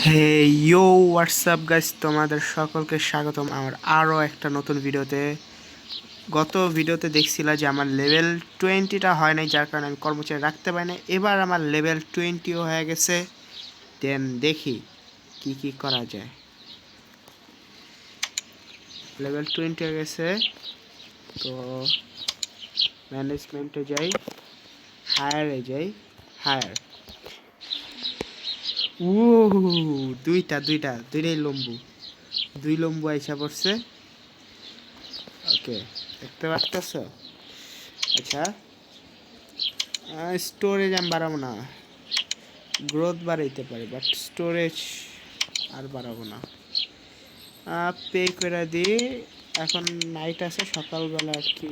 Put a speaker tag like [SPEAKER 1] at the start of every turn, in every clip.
[SPEAKER 1] হে ইয়ো WhatsApp guys, তোমাদের সকলকে স্বাগতম আমার আরও একটা নতুন ভিডিওতে। গত ভিডিওতে দেখছিলা যে আমার লেভেল 20টা হয় নাই, যার কারণে আমি কর্মচারী রাখতে পারি না। এবার আমার লেভেল 20ও হয়ে গেছে। দেন দেখি কি কি করা যায়। লেভেল 20 হয়ে গেছে, তো ম্যানেজমেন্টে যাই, হায়ারে যাই, হায়ার। ও দুইটাই লম্বু, দুই লম্বু আইসা পড়ছে। ওকে, দেখতে পাচ্ছ? আচ্ছা, স্টোরেজ আমি বাড়াবো না, গ্রোথ বাড়াইতে পারি, বাট স্টোরেজ আর বাড়াবো না। পে করে দিই। এখন নাইট আছে, সকালবেলা আর কি।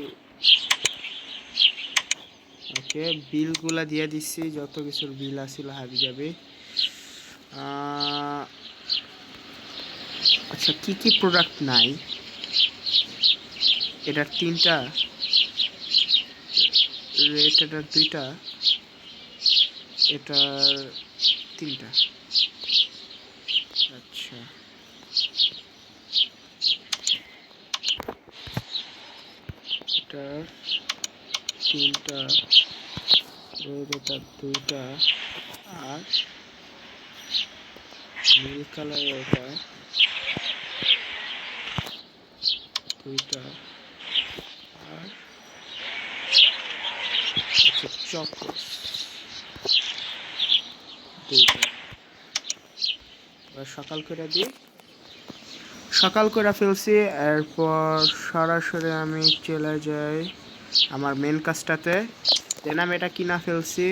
[SPEAKER 1] ওকে, বিলগুলা দিয়ে দিচ্ছি, যত কিছুর বিল আসছিল হাবি যাবে। আচ্ছা, কি কি প্রোডাক্ট নাই? এটার 3টা রেট, এটার 2টা, এটার 3টা। আচ্ছা, এটার 3টা রেট, এটার 2টা, আর নীল কালার এটা 2টা, আর আচ্ছা চকোস 2টা। এবার সকাল করে দিই, সকাল করে ফেলছি। এরপর সরাসরি আমি চলে যাই আমার মেন কাজটাতে। দেন আমি এটা কিনা ফেলছি,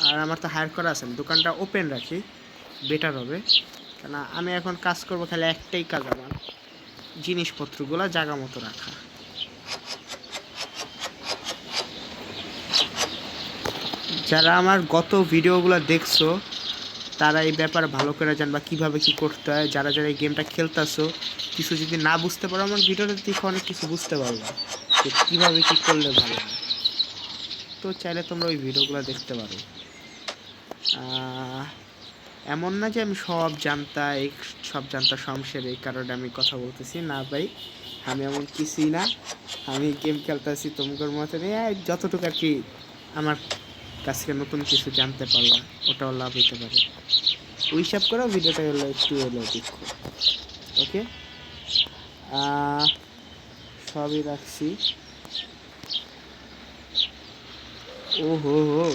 [SPEAKER 1] আর আমার তো হায়ার করা আছে, দোকানটা ওপেন রাখি, বেটার হবে। কেন আমি এখন কাজ করবো, খালি একটাই কাজ আমার, জিনিসপত্রগুলো জায়গা মতো রাখা। যারা আমার গত ভিডিওগুলো দেখছো তারা এই ব্যাপারে ভালো করে জানবা কিভাবে কি করতে হয়। যারা যারা এই গেমটা খেলতেছো, কিছু যদি না বুঝতে পারো, আমার ভিডিওটা দেখে অনেক কিছু বুঝতে পারবা যে কীভাবে কী করলে ভালো হয়। তো চাইলে তোমরা ওই ভিডিওগুলো দেখতে পারো। এমন না যে আমি সব জানতা সমস্যার এই কারণে আমি কথা বলতেছি না ভাই, আমি এমন কিছুই না। আমি গেম খেলতেছি তোমাদের মতো নিয়ে, যতটুকু আর কি আমার কাছে নতুন কিছু জানতে পারলাম, ওটাও লাভ হইতে পারে। ওই হিসাব করেও ভিডিওটা হলো একটু হলো দেখো। ওকে, সবই রাখছি। ও হো হো,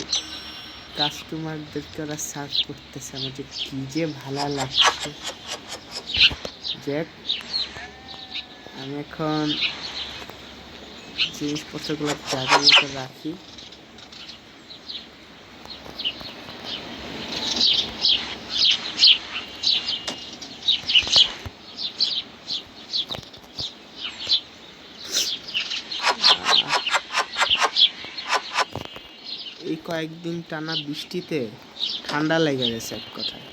[SPEAKER 1] কাস্টমারদেরকে ওরা সার্চ করতেছে, আমার যে কী যে ভালো লাগছে। যাক, আমি এখন জিনিসপত্রগুলো জায়গা মতো রাখি। এই কয়েকদিন টানা বৃষ্টিতে ঠান্ডা লেগে গেছে এক কথায়।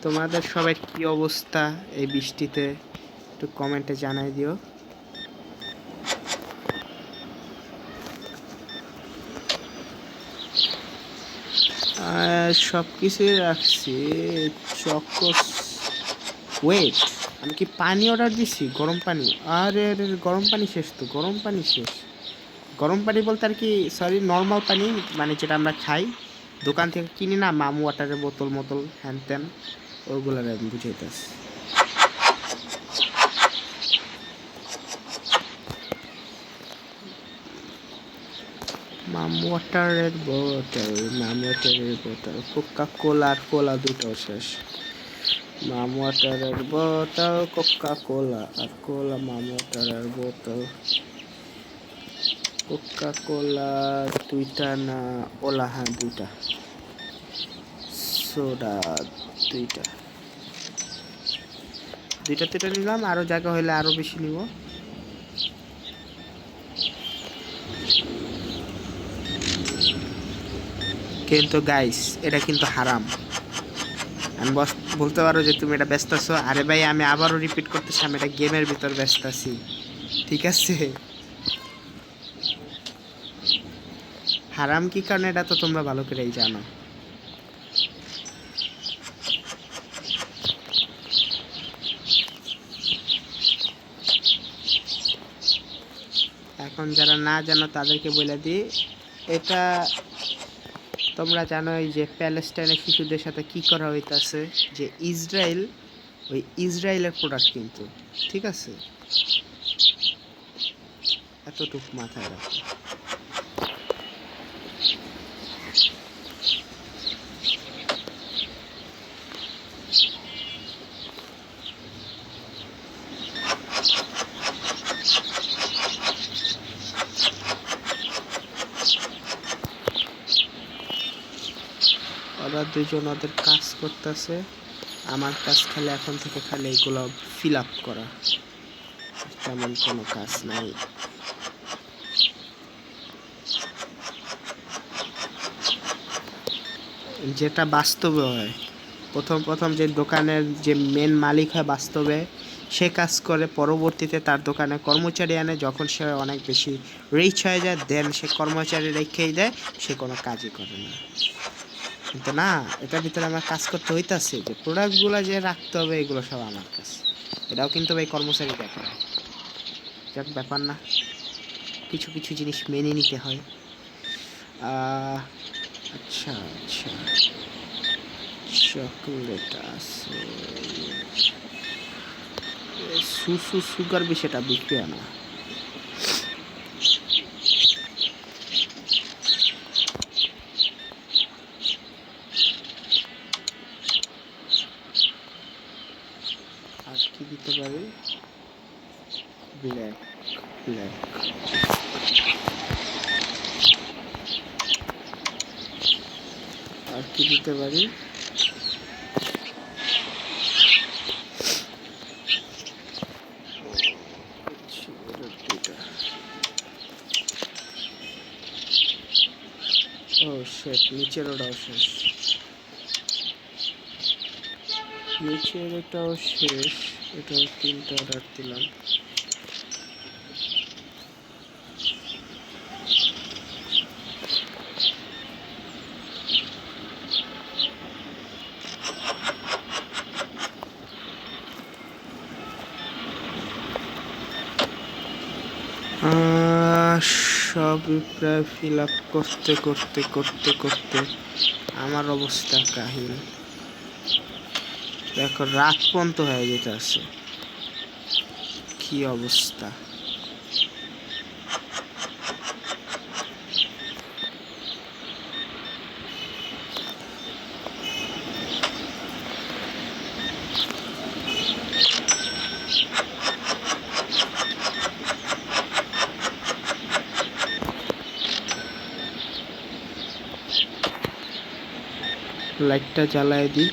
[SPEAKER 1] তোমাদের সবাই কি অবস্থা এই বৃষ্টিতে একটু কমেন্টে জানাই দিও। সব কিছুই রাখছি। চকোস, ওয়েট, আমি কি পানি অর্ডার দিছি? গরম পানি, আরে গরম পানি শেষ, তো গরম পানি শেষ। গরম পানি বলতে আর কি, সরি, নর্মাল পানি, মানে যেটা আমরা খাই, দোকান থেকে কিনি না, মাম ওয়াটারের বোতল মতল হ্যান ত্যান, ওগুলোর আমি বুঝাইতেছি। মাম ওয়াটারের বোতল, কোকা কোলা, আর কোলা দুটো শেষ। মাম ওয়াটারের বোতল, কোকা কোলা আর কোলা, মাম ওয়াটারের বোতল, কোকা কোলা 2টা না ওলা, হ্যাঁ 2টা, সোডা 2টা নিলাম। আরো জায়গা হইলে আরো বেশি নিব। কিন্তু গাইস, এটা কিন্তু হারাম। আমি বলতে পারো যে তুমি এটা ব্যস্ত আছো, আরে ভাই আমি আবারও রিপিট করতেছি, আমি এটা গেমের ভিতর ব্যস্ত আছি, ঠিক আছে? হারাম কি কারণে এটা তো তোমরা ভালো করেই জানো। এখন যারা না জানো তাদেরকে বলে দিই, এটা তোমরা জানোই যে প্যালেস্টাইনের শিশুদের সাথে কি করা হইতাছে, যে ইসরায়েল ওই ইসরায়েলের প্রোডাক্ট কিন্তু, ঠিক আছে, এতটুকু মাথায় রাখো। ওরা দুজন ওদের কাজ করতেছে, আমার কাজ খালি এখন থেকে খালি এগুলো ফিল আপ করা, তেমন কোনো কাজ নাই। যেটা বাস্তবে হয়, প্রথম যে দোকানের যে মেন মালিক হয় বাস্তবে সে কাজ করে, পরবর্তীতে তার দোকানে কর্মচারী আনে, যখন সে অনেক বেশি রিচ হয়ে যায় দেন সে কর্মচারী রেখেই দেয়, সে কোনো কাজই করে না। কিন্তু না, এটার ভিতরে আমার কাজ করতে হইতাছে, যে প্রোডাক্টগুলো যে রাখতে হবে এগুলো সব আমার কাছে, এটাও কিন্তু ভাই কর্মচারী ব্যাপার, যাক ব্যাপার না, কিছু কিছু জিনিস মেনে নিতে হয়। আচ্ছা আচ্ছা, চকলেট আছে, সুগার বিষয়টা বিক্রি না। আর কি দিতে পারি? ব্ল্যাক ব্ল্যাক আর কি দিতে পারি? ও শেট, নিচের ওটাও শেষ, নিচের এটাও শেষ, এটাও 3টা অর্ডার দিলাম। সব প্রায় ফিল আপ করতে করতে করতে করতে আমার অবস্থা কাহিল, দেখো রাত পর্যন্ত হয়ে যেতে আছে, কি অবস্থা। লাইটটা জ্বালায় দিই,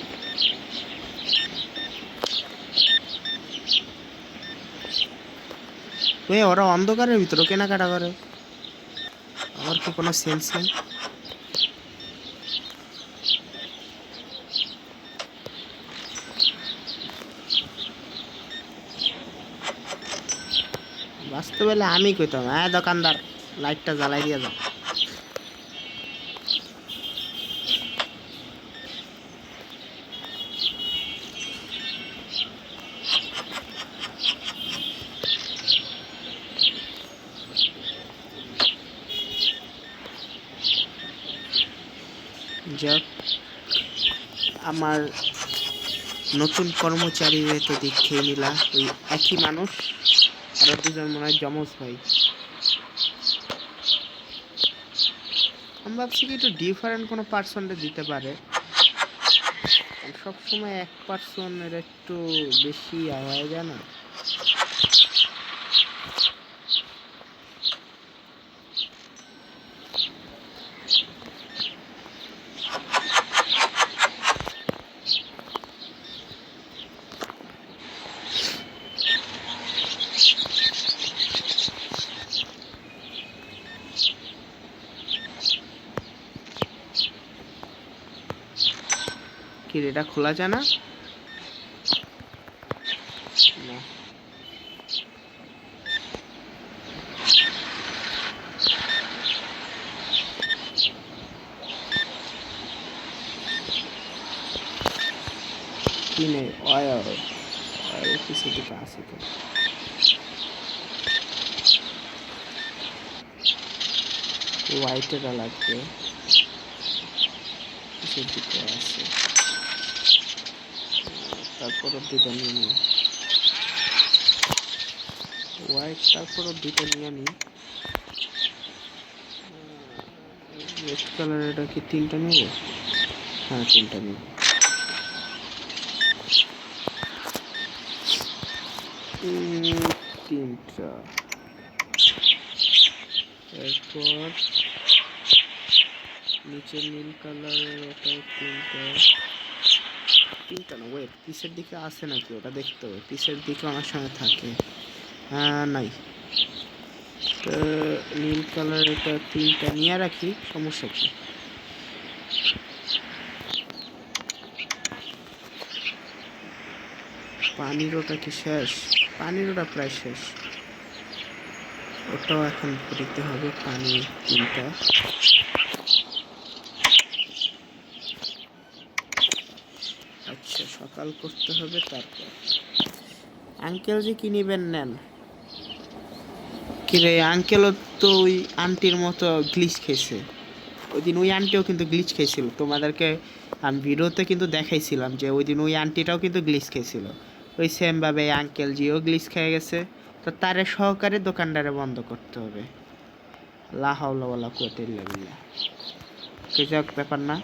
[SPEAKER 1] ওরা অন্ধকারের ভিতরে কেনাকাটা করে, আমার কি কোনো সেন্স নেই। বাস্তবে আমি কইতাম, হ্যাঁ দোকানদার লাইটটা জ্বালাই দিয়ে যাও। যাক, আমার নতুন কর্মচারীরা তো দেখেই নিলা, ওই একই মানুষ, আর দুজন মনে হয় যমজ ভাই। আমি ভাবছি কি একটু ডিফারেন্ট কোনো পার্সনটা দিতে পারে, সবসময় এক পার্সনের একটু বেশি হয়ে যায় না। কি এটা খোলা যায় না? কি নেই? অয়েল কিছু দিকে আছে তো। হোয়াইটেরটা লাগবে, কিসের দিকে আছে, তারপরও দুটো নিয়ে নিই হোয়াইট, তারপরও দুটো নিয়ে নিই। রেড কালার এটা কি তিনটা নিব? হ্যাঁ তিনটা নিব। তিনটা, এরপর নিচে নীল কালারের ওটা তিনটা, তিনটা না, ওয়েট পিসের দিকে আছে নাকি ওটা দেখতে হবে, পিসের দিকে আমার সঙ্গে থাকে নাই, তো নীল কালার এটা তিনটা নিয়ে রাখি, সমস্যা কি। পানির ওটা কি শেষ? পানির ওটা প্রায় শেষ, ওটাও এখন দিতে হবে পানি তিনটা। আচ্ছা সকাল করতে হবে। তারপর আঙ্কেল যে কি নিবেন নেন। কিরে আঙ্কেলও তো ওই আন্টির মতো গ্লিচ খেয়েছে, ওই দিন ওই আন্টিও কিন্তু গ্লিচ খেয়েছিল, তোমাদেরকে আমি ভিডিওতে কিন্তু দেখাইছিলাম যে ওই দিন ওই আন্টিটাও কিন্তু গ্লিচ খেয়েছিল, ওই সেমভাবে আঙ্কেল জিও গ্লিচ খেয়ে গেছে। তো তারে সহকারে দোকানদারে বন্ধ করতে হবে। লা হাওলা ওয়ালা কুওয়াতা ইল্লা বিল্লাহ, কিছু ব্যাপার না।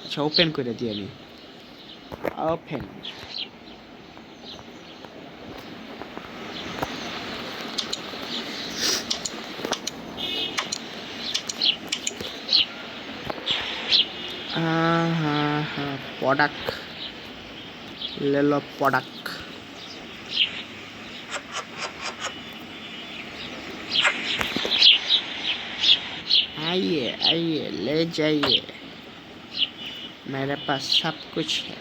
[SPEAKER 1] আচ্ছা ওপেন করে দিই আমি, ওপেন। প্রোডাক্ট লেলো, প্রোডাক্ট आइए आइए ले जाइए, मेरे पास सब कुछ है।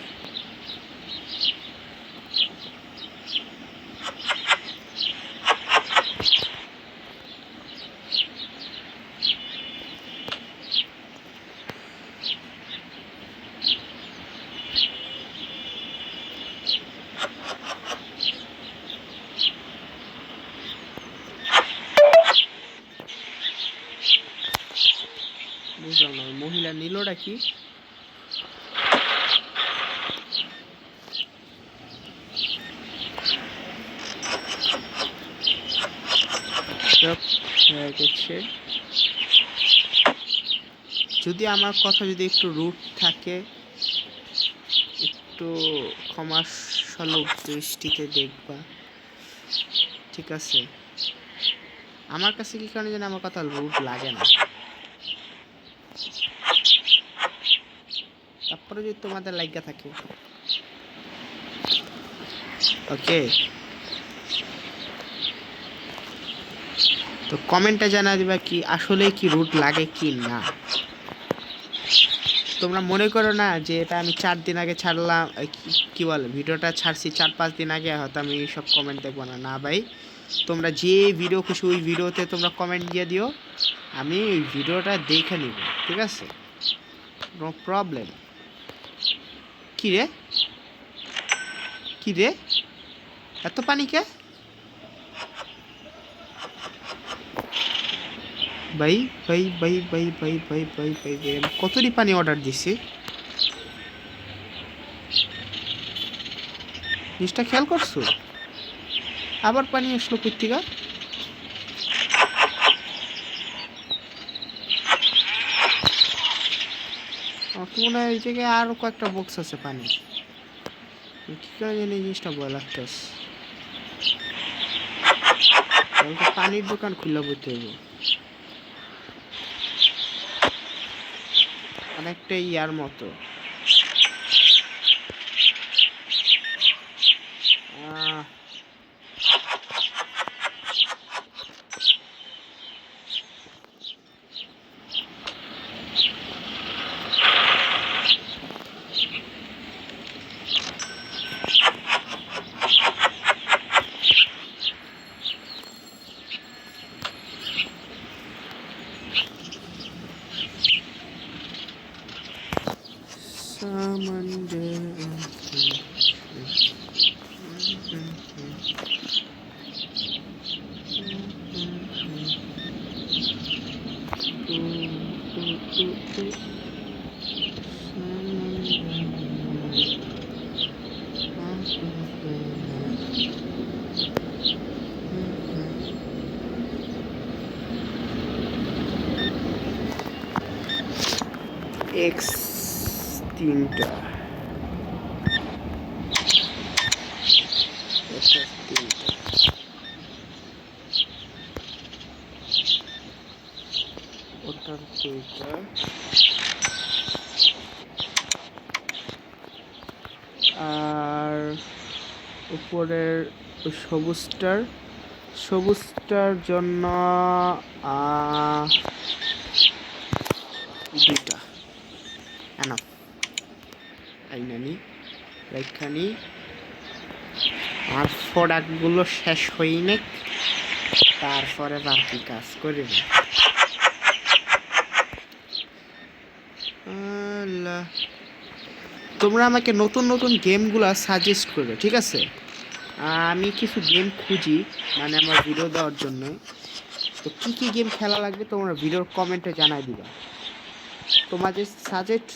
[SPEAKER 1] বুঝলাম না মহিলা নিলটা কি? যদি আমার কথা যদি একটু রুট থাকে একটু ক্ষমাসুলভ দৃষ্টিতে দেখবা, ঠিক আছে? আমার কাছে কি কারণে যেন আমার কথা রুট লাগে না, তারপরে যদি তোমাদের লাগা থাকে ওকে, তো কমেন্টে জানা দিবা কি আসলে কি রুট লাগে কি না। তোমরা মনে করো না যে এটা আমি 4 দিন আগে ছাড়লাম, কি বলে ভিডিওটা ছাড়ছি 4-5 দিন আগে, হয়তো আমি সব কমেন্ট দেখবো না। না ভাই, তোমরা যে ভিডিও খুশি ওই ভিডিওতে তোমরা কমেন্ট দিয়ে দিও, আমি ওই ভিডিওটা দেখে নিব, ঠিক আছে? No problem. কি রে কি রে এত পানি কে ভাই? ভাই ভাই ভাই ভাই ভাই ভাই ভাই ভাই আমি কতটি পানি অর্ডার দিছি, জিনিসটা খেয়াল করছো? আবার পানি আসলো কোত্থেকে? আমার তো মনে হয় এই জায়গায় আরো কয়েকটা বক্স আছে পানি, কি করে জানি এই জিনিসটা ভয় লাগতেছে। পানির দোকান খুলে বইতে হইব, অনেকটা ইয়ার মতো। এক্স 3টা, ওটার 2টা, আর উপরের সবুজটার জন্য 2টা এনাফ। আইনানি রাইখানি আর প্রোডাক্টগুলো শেষ হয়নি, তারপরে বাকি কাজ করিব। তোমরা আমাকে নতুন নতুন গেমগুলো সাজেস্ট করবে, ঠিক আছে? আমি কিছু গেম খুঁজি মানে আমার ভিডিও দেওয়ার জন্য। তো কি কি গেম খেলা লাগবে তোমরা ভিডিওর কমেন্টে জানাই দিবা। তোমাদের সাজেস্ট,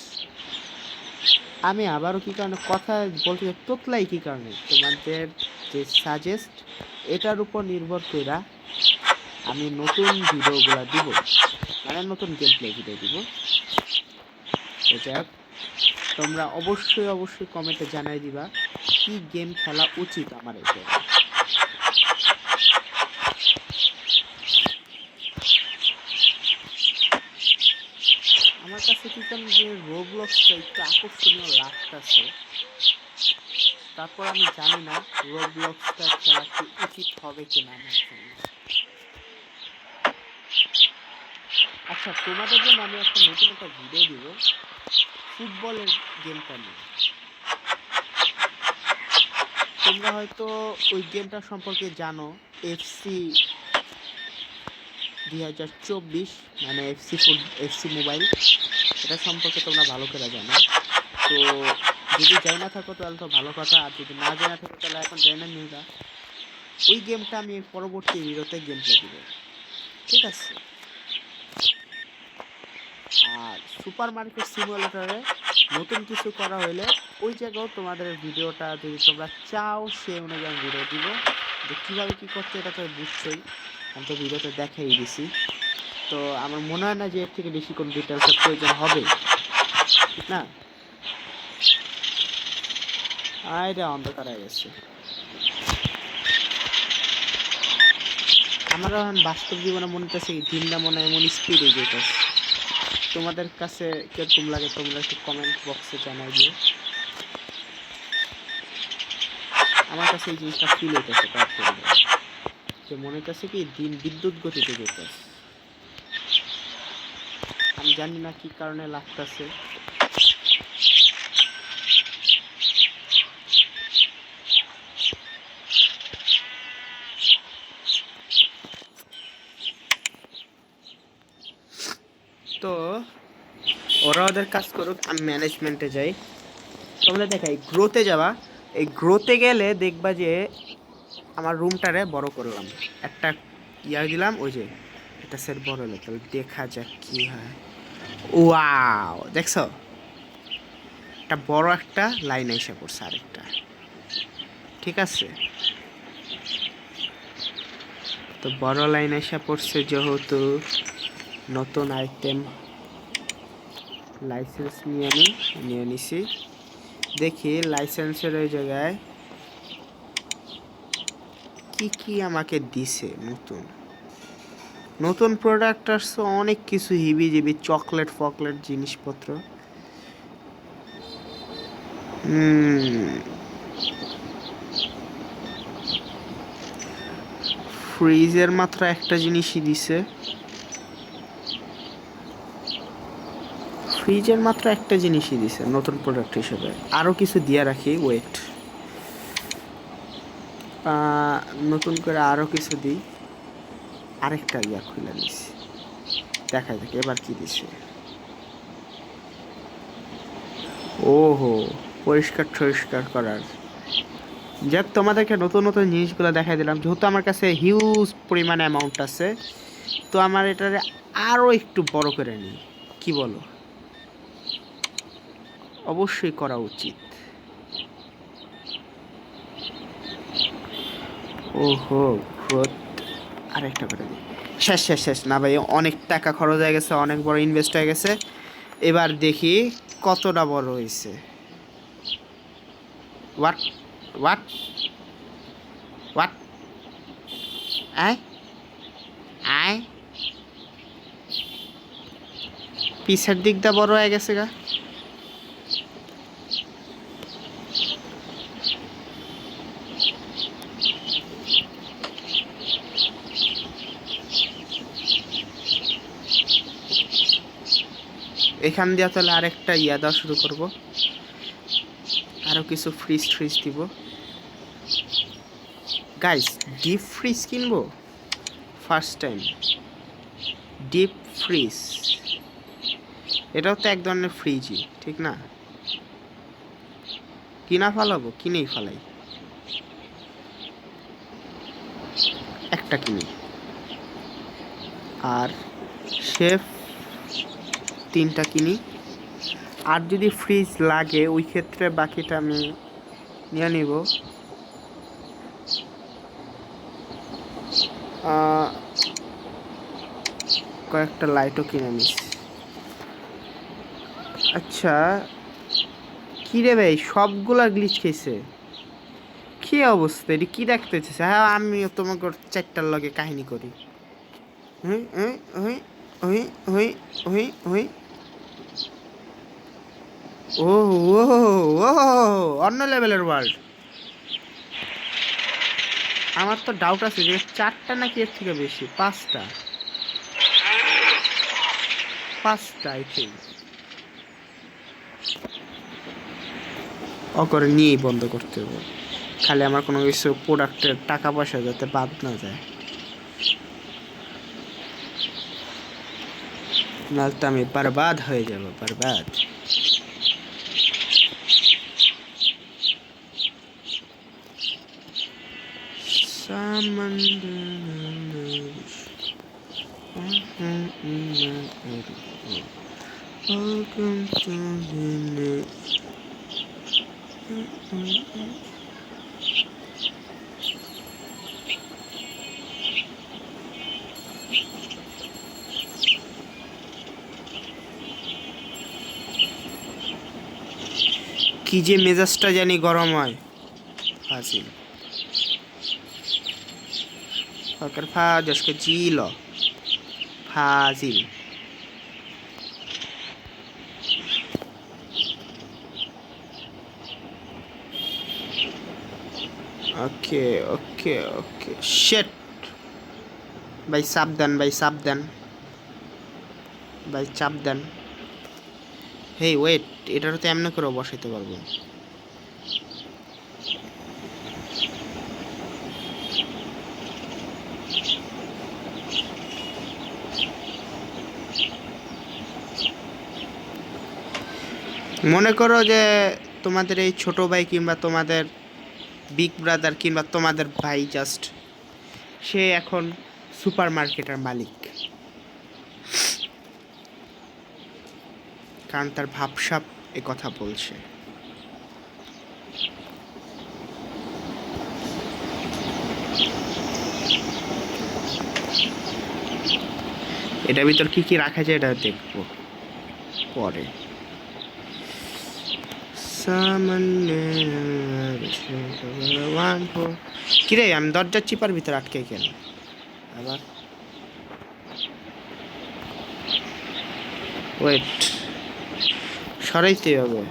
[SPEAKER 1] আমি আবারও কি কারণে কথা বলতে তোতলাই কি কারণে, তোমাদের যে সাজেস্ট এটার উপর নির্ভর করে আমি নতুন ভিডিওগুলো দিব, মানে নতুন গেম প্লে ভিডিও দিব। এটা তোমরা অবশ্যই কমেন্টে জানাই দিবা কি গেম খেলা উচিত আমার। এটা আমার কাছে কি কারণ যে রোবলক্সটা একটু আকর্ষণীয় লাগতেছে, তারপর আমি জানি না রোবলক্সটা খেলা কি উচিত হবে কিনা আমার জন্য। আচ্ছা, তোমাদের জন্য আমি একটা নতুন একটা ভিডিও দিব ফুটবলের গেমটা নিয়ে। তোমরা হয়তো ওই গেমটা সম্পর্কে জানো, এফসি 2024, মানে এফসি মোবাইল, এটা সম্পর্কে তোমরা ভালো করে জানো। তো যদি জানি না থাকো তাহলে তো ভালো কথা, আর যদি না জানা থাকো তাহলে এখন জেনে নিবা। ওই গেমটা আমি পরবর্তী ভিডিওতে গেম প্লে দিব, ঠিক আছে? আর সুপার মার্কেট সিমুলেটরে নতুন কিছু করা হইলে ওই জায়গাও তোমাদের ভিডিওটা যদি তোমরা চাও সেই অনুযায়ী আমি ভিডিও দিব। যে কীভাবে কী করতে এটা তো বুঝছই, আমি তো ভিডিওতে দেখাই দিছি। তো আমার মনে হয় না যে এর থেকে বেশি কোনো ডিটেলসের প্রয়োজন হবে, ঠিক না? আরে অন্ধকার হয়ে গেছে। আমার এখন বাস্তব জীবনে মনে হচ্ছে দিনটা মনে হয় এমন স্পিডে যেতেছে। তোমাদের কাছে কিরকম লাগে তোমরা একটু কমেন্ট বক্সে জানাই দিও। আমার কাছে এই জিনিসটা ফিল হইতেছে, যে মনে হচ্ছে কি দিন বিদ্যুৎ গতিতে যেতেছে। আমি জানি না কি কারণে লাগতেছে। তো ওরা ওদের কাজ করুক, আমি ম্যানেজমেন্টে যাই। তোমরা দেখাই গ্রোতে যাবা, এই গ্রোতে গেলে দেখবা যে আমার রুমটারে বড় করলাম, একটা ইয়া দিলাম, ওই যে এটা সেট বড় হলো, তাহলে দেখা যাক কি হয়। ওয়াও, দেখছো একটা বড় একটা লাইন এসে পড়ছে, আরেকটা, ঠিক আছে? তো বড় লাইন এসে পড়ছে যেহেতু নতুন আইটেম লাইসেন্স নিয়ে নিছি। দেখি লাইসেন্সের ওই জায়গায় কি কি আমাকে দিছে। নতুন প্রোডাক্ট আসছে, অনেক কিছু হিবি জিবি চকলেট ফকলেট জিনিসপত্র। ফ্রিজের মাত্র একটা জিনিসই দিছে, নতুন প্রোডাক্ট হিসেবে। আরও কিছু দিয়ে রাখি, ওয়েট, নতুন করে আরও কিছু দিই। আরেকটা ইয়া খুলে নিছি, দেখা যাক এবার কি দিছে। ওহো, পরিষ্কার করার। যাক, তোমাদেরকে নতুন নতুন জিনিসগুলো দেখাই দিলাম। যেহেতু আমার কাছে হিউজ পরিমাণ অ্যামাউন্ট আছে, তো আমার এটারে আরও একটু বড় করে নিই, কি বলো? অবশ্যই করা উচিত। ওহো, গ্রোথ আরেকটা করে দিই। শেষ না ভাই, অনেক টাকা খরচ হয়ে গেছে, অনেক বড় ইনভেস্ট হয়ে গেছে। এবার দেখি কতটা বড় হয়েছে। হোয়াট হোয়াট হোয়াট আয় আয় পিছের দিকটা বড় হয়ে গেছে গা। এখান দিয়ে তাহলে আরেকটা ইয়া দেওয়া শুরু করব, আরো কিছু ফ্রিজ ট্রিজ দিব। গাইস ডিপ ফ্রিজ কিনবো ফার্স্ট টাইম। ডিপ ফ্রিজ এটাও তো এক ধরনের ফ্রিজই, ঠিক না? কিনা ফালাবো, কিনেই ফালাই, একটা কিনি। আর শেফ 3টা কিনি। আর যদি ফ্রিজ লাগে ওই ক্ষেত্রে বাকিটা আমি নিয়ে নিব। কয়েকটা লাইটও কিনে নিস। আচ্ছা কি রে ভাই, সবগুলা গ্লিচ খেয়েছে, কি অবস্থা? এটি কি দেখতেছে? হ্যাঁ আমিও তোমাকে 4টার লগে কাহিনী করি। ও ও ও অন্য লেভেলের ওয়ার্ল্ড। আমার তো ডাউট আছে যে 4টা নাকি এর থেকে বেশি, 5টা আই থিঙ্ক। অকরে নিয়েই বন্ধ করতে হবে, খালি আমার কোনো কিছু প্রোডাক্টের টাকা পয়সা যাতে বাদ না যায়, নাহলে তো আমি বরবাদ হয়ে যাব, বরবাদ। কি যে মেজাজটা জানি গরম হয়। ফাজিল ফাকার ফাজসকে জিল ফাজিল। ওকে ওকে ওকে শিট ভাই, সাবধান ভাই, সাবধান ভাই, চাপ দেন। হেই ওয়েট, এটারও তো এমনি করে বসাইতে পারবো। মনে করো যে তোমাদের এই ছোট ভাই কিংবা তোমাদের বিগ ব্রাদার কিংবা তোমাদের ভাই জাস্ট সে এখন সুপার মার্কেটের মালিক, কারণ তার ভাবসাব এ কথা বলছে। এটার ভিতর কি কি রাখা যায় এটা দেখবো পরে। কিরে আমি দরজার চিপার ভিতরে আটকে কেন আবার? ওয়েট, সরাইতে হবে।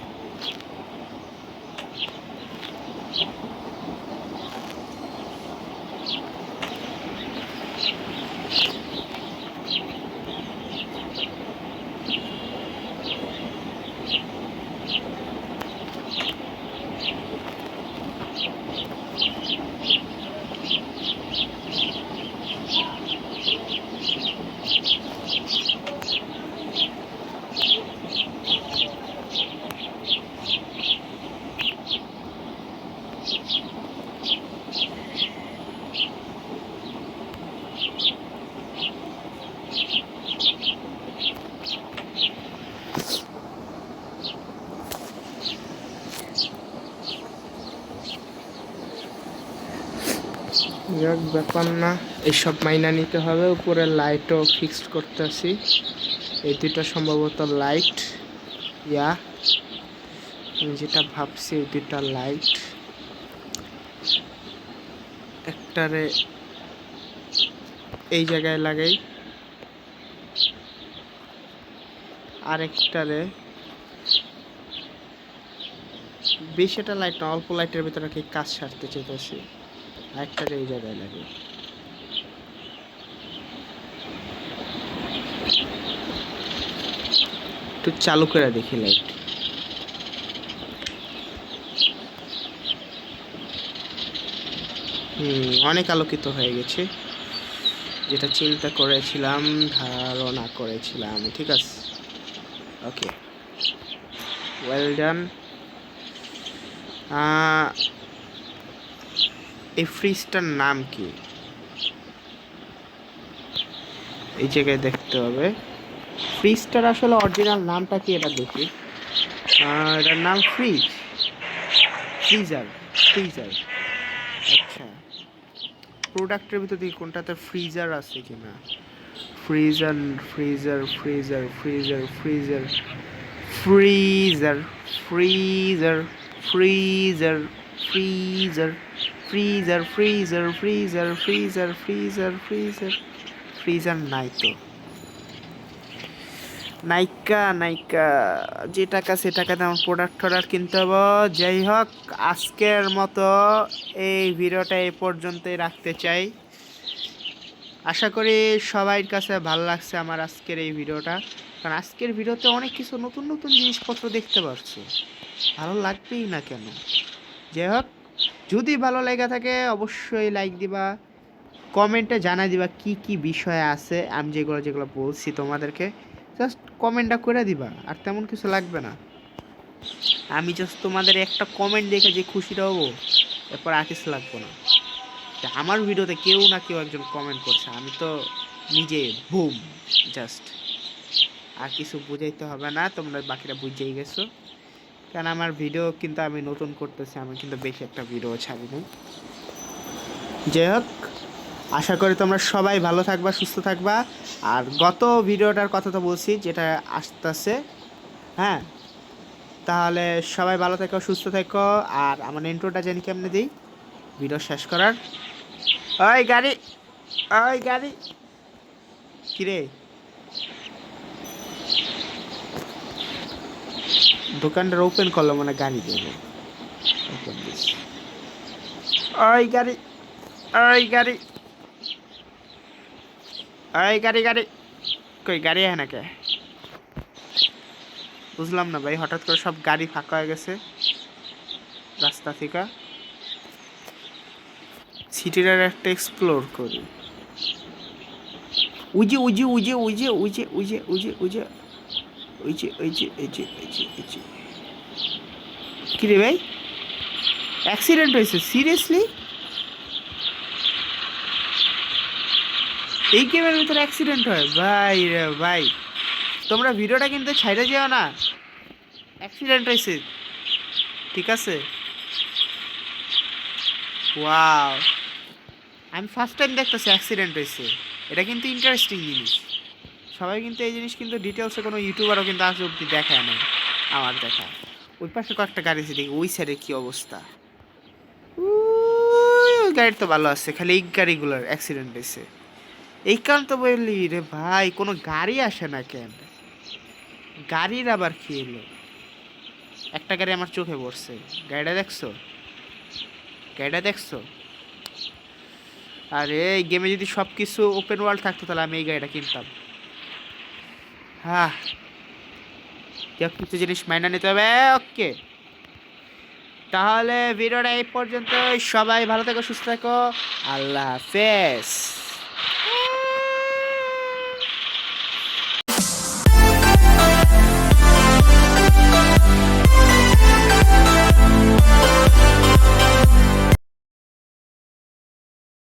[SPEAKER 1] যাক ব্যাপার না, এইসব মাইনা নিতে হবে। উপরে লাইটও ফিক্সড করতেছি, এই দুটো সম্ভবত লাইট। ইয়া আমি যেটা ভাবছি এই দুটা লাইট একটারে এই জায়গায় লাগাই, আরেকটারে বেশি একটা লাইট না, অল্প লাইটের ভিতরে কি কাজ সারতে চাইতেছি, আরেকটারে এই জায়গায় লাগে। একটু চালু করে দেখি লাইট। অনেক আলোকিত হয়ে গেছে, যেটা চিন্তা করেছিলাম, ধারণা করেছিলাম। ঠিক আছে, ওকে, ওয়েল ডান। এই ফ্রিজটার নাম কি এই জায়গায় দেখতে হবে। ফ্রিজটার আসলে অরিজিনাল নামটা কি এটা দেখি। এটার নাম ফ্রিজার। আচ্ছা, প্রোডাক্টের ভিতর দেখি কোনটাতে ফ্রিজার আছে কিনা। Freezer freezer freezer freezer freezer freezer freezer freezer freezer freezer freezer freezer freezer freezer freezer freezer নাই তো, নাইকা। যে টাকা সে টাকাতে আমার প্রোডাক্ট কিনতে হবে। যাই হোক, আজকের মতো এই ভিডিওটা এই পর্যন্তই রাখতে চাই। আশা করি সবার কাছে ভালো লাগছে আমার আজকের এই ভিডিওটা, কারণ আজকের ভিডিওতে অনেক কিছু নতুন নতুন জিনিসপত্র দেখতে পাচ্ছি, ভালো লাগবেই না কেন। যাই হোক, যদি ভালো লেগে থাকে অবশ্যই লাইক দিবা, কমেন্টে জানাই দিবা কি কি বিষয় আছে, আমি যেগুলো বলছি তোমাদেরকে জাস্ট কমেন্টটা করে দিবা, আর তেমন কিছু লাগবে না। আমি জাস্ট তোমাদের একটা কমেন্ট দেখে যে খুশিটা হবো, এরপর আর কিছু লাগবে না। আমার ভিডিওতে কেউ না কেউ একজন কমেন্ট করছে, আমি তো নিজে বুম জাস্ট, আর কিছু বুঝাইতে হবে না, তোমরা বাকিরা বুঝেই গেছো। কারণ আমার ভিডিও কিন্তু আমি নতুন করতেছি, আমি কিন্তু বেশি একটা ভিডিও ছাড়িনি। যাই হোক, আশা করি তোমরা সবাই ভালো থাকবা, সুস্থ থাকবা। আর গত ভিডিওটার কথা তো বলছি যেটা আসতেছে, হ্যাঁ, তাহলে সবাই ভালো থেকো, সুস্থ থেকো। আর আমার ইন্ট্রোটা জানি কেমনে দিই ভিডিও শেষ করার। ওই গাড়ি কিরে, দোকানটা ওপেন করলো মানে গাড়ি দেবো। ওই গাড়ি কই গাড়ি হ্যাঁ নাকি, বুঝলাম না ভাই, হঠাৎ করে সব গাড়ি ফাঁকা হয়ে গেছে রাস্তা থেকে। সিটিটার একটা এক্সপ্লোর করি। উজে কি রে ভাই, অ্যাক্সিডেন্ট হয়েছে সিরিয়াসলি? এই গেমের ভিতরে অ্যাক্সিডেন্ট হয় ভাই রে ভাই, তোমরা ভিডিওটা কিন্তু ছাইড়ে যেও না, অ্যাক্সিডেন্ট হয়েছে। ঠিক আছে, ওয়াও, আমি ফার্স্ট টাইম দেখতেছি অ্যাক্সিডেন্ট হয়েছে। এটা কিন্তু ইন্টারেস্টিং জিনিস, সবাই কিন্তু এই জিনিস কিন্তু ডিটেলসে কোনো ইউটিউবারও কিন্তু আজ অব্দি দেখায় না আমার দেখা। ওই পাশে কয়েকটা গাড়ি আছে দেখি, ওই সাইডে কী অবস্থা। গাড়ির তো ভালো আছে, খালি এই গাড়িগুলোর অ্যাক্সিডেন্ট হয়েছে। এই কারণ তো বললি রে ভাই, কোনো গাড়ি আসে না কেন, গাড়ির আবার কি এলো? একটা গাড়ি আমার চোখে পড়ছে, গাড়িটা দেখছো? আরে এই গেমে যদি সব কিছু ওপেন ওয়ার্ল্ড থাকতো তাহলে আমি এই গাড়িটা কিনতাম। হ্যাঁ, কিছু জিনিস মাইনা নিতে হবে। ওকে, তাহলে ভিডিওটা এই পর্যন্ত। সবাই ভালো থেকো, সুস্থ থেকো, আল্লাহ হাফেজ।